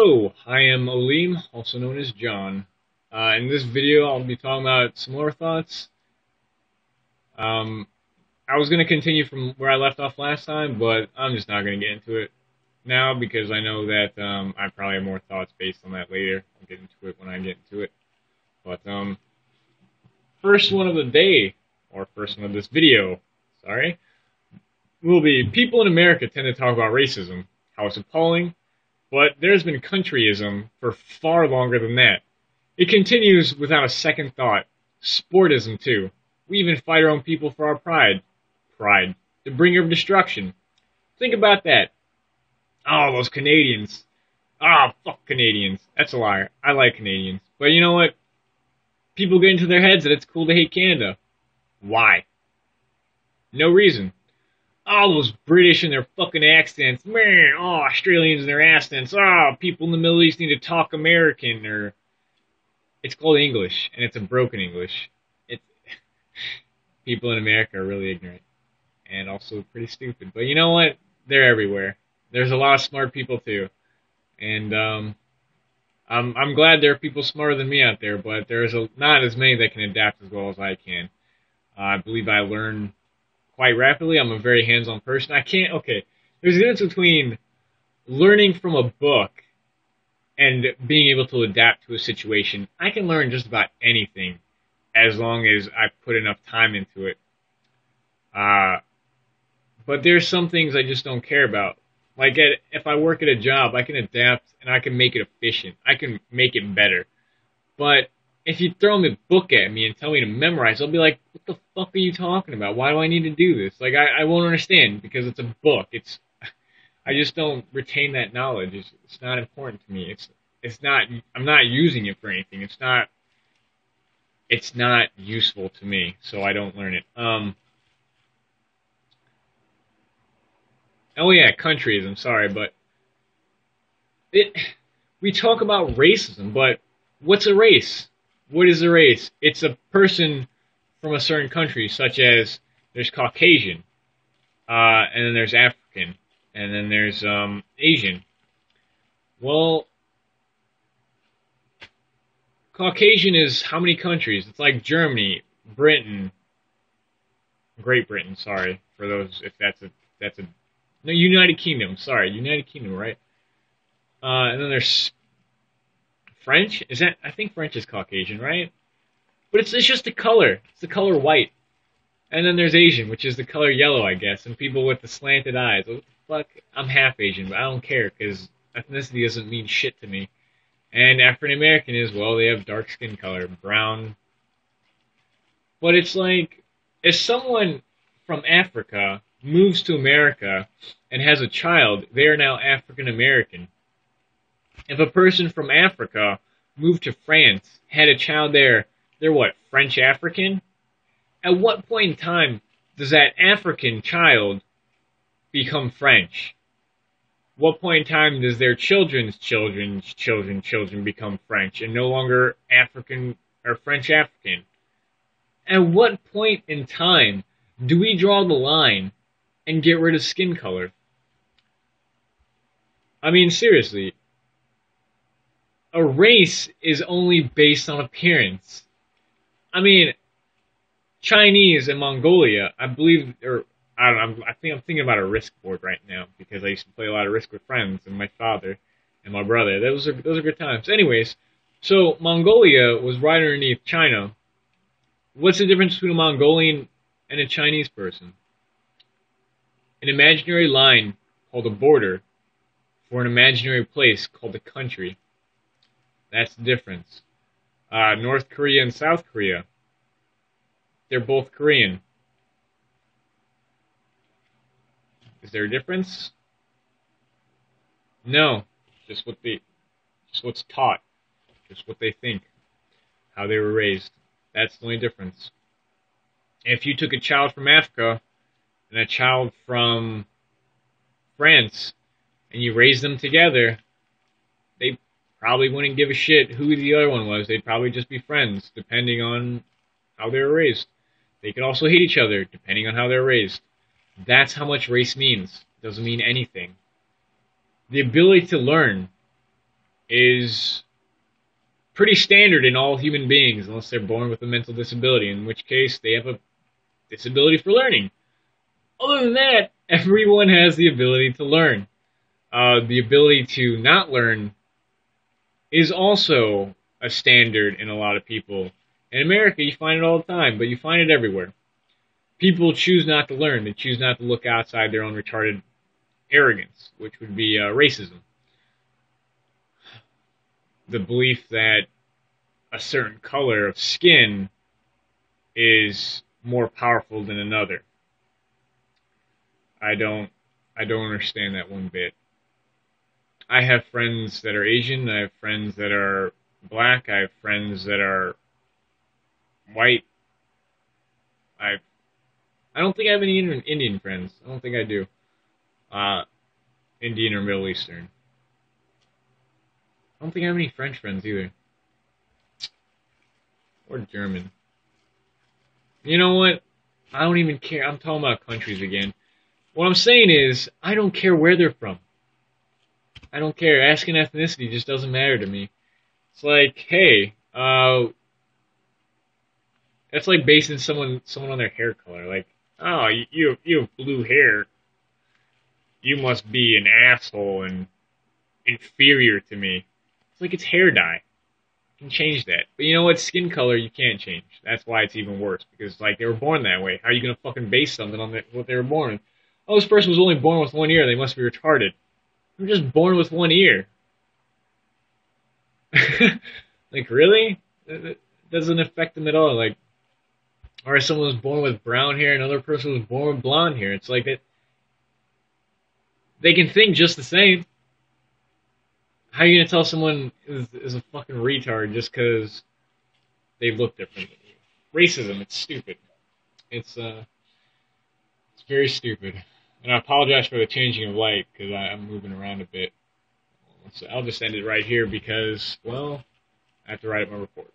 Hello, I am Oleem, also known as John. In this video, I'll be talking about some more thoughts. Um, I was going to continue from where I left off last time, but I'm just not going to get into it now because I know that I probably have more thoughts based on that later. I'll get into it when I get into it. But first one of the day, or first one of this video, sorry, will be people in America tend to talk about racism, how it's appalling, but there's been countryism for far longer than that. It continues without a second thought. Sportism, too. We even fight our own people for our pride. Pride. The bringer of destruction. Think about that. Oh, those Canadians. Ah, fuck Canadians. That's a liar. I like Canadians. But you know what? People get into their heads that it's cool to hate Canada. Why? No reason. All those British and their fucking accents. Man, oh, Australians and their accents. Oh, people in the Middle East need to talk American. Or it's called English, and it's a broken English. It's people in America are really ignorant and also pretty stupid. But you know what? They're everywhere. There's a lot of smart people too, and I'm glad there are people smarter than me out there. But there's not as many that can adapt as well as I can. I believe I learn quite rapidly. I'm a very hands-on person. I can't. Okay, there's a difference between learning from a book and being able to adapt to a situation. I can learn just about anything as long as I put enough time into it. But there's some things I just don't care about. Like if I work at a job, I can adapt and I can make it efficient. I can make it better. But if you throw a book at me and tell me to memorize, I'll be like, what the fuck are you talking about? Why do I need to do this? Like, I won't understand because it's a book. I just don't retain that knowledge. It's not important to me. It's not. I'm not using it for anything. It's not useful to me, so I don't learn it. Oh yeah, countryism. Sorry, but we talk about racism, but what's a race? What is a race? It's a person from a certain country, such as there's Caucasian, and then there's African, and then there's Asian. Well, Caucasian is how many countries? It's like Germany, Britain, Great Britain. Sorry for those if that's a no United Kingdom. Sorry, United Kingdom, right? And then there's French. Is that? I think French is Caucasian, right? But it's just the color. It's the color white. And then there's Asian, which is the color yellow, I guess. And people with the slanted eyes. What the fuck? I'm half Asian, but I don't care because ethnicity doesn't mean shit to me. And African American is, well, they have dark skin color, brown. But it's like, if someone from Africa moves to America and has a child, they are now African American. If a person from Africa moved to France, had a child there, they're what, French African? At what point in time does that African child become French? What point in time does their children's children become French and no longer African or French African? At what point in time do we draw the line and get rid of skin color? I mean, seriously, a race is only based on appearance. I mean, Chinese and Mongolia, I believe, or I don't know, I think I'm thinking about a Risk board right now because I used to play a lot of Risk with friends and my father and my brother. Those are good times. Anyways, so Mongolia was right underneath China. What's the difference between a Mongolian and a Chinese person? An imaginary line called a border for an imaginary place called a country. That's the difference. North Korea and South Korea, they're both Korean. Is there a difference? No, just what's taught, just what they think, how they were raised. That's the only difference. If you took a child from Africa and a child from France and you raised them together, they probably wouldn't give a shit who the other one was. They'd probably just be friends, depending on how they were raised. They could also hate each other, depending on how they're raised. That's how much race means. It doesn't mean anything. The ability to learn is pretty standard in all human beings, unless they're born with a mental disability, in which case they have a disability for learning. Other than that, everyone has the ability to learn. The ability to not learn is also a standard in a lot of people. In America, you find it all the time, but you find it everywhere. People choose not to learn. They choose not to look outside their own retarded arrogance, which would be racism. The belief that a certain color of skin is more powerful than another. I don't understand that one bit. I have friends that are Asian, I have friends that are black, I have friends that are white. I don't think I have any Indian friends. I don't think I do. Indian or Middle Eastern. I don't think I have any French friends either. Or German. You know what? I don't even care. I'm talking about countries again. What I'm saying is, I don't care where they're from. I don't care. Asking ethnicity just doesn't matter to me. It's like, hey, that's like basing someone on their hair color. Like, oh, you have blue hair. You must be an asshole and inferior to me. It's like it's hair dye. You can change that. But you know what? Skin color you can't change. That's why it's even worse. Because like they were born that way. How are you gonna fucking base something on what they were born? Oh, this person was only born with one ear. They must be retarded. You're just born with one ear. Like really? It doesn't affect them at all. Like, or if someone was born with brown hair, and another person was born with blonde hair. It's like that. They can think just the same. How are you gonna tell someone is a fucking retard just because they look different than you? Racism. It's stupid. It's very stupid. And I apologize for the changing of light because I'm moving around a bit. So I'll just end it right here because, well, I have to write up my report.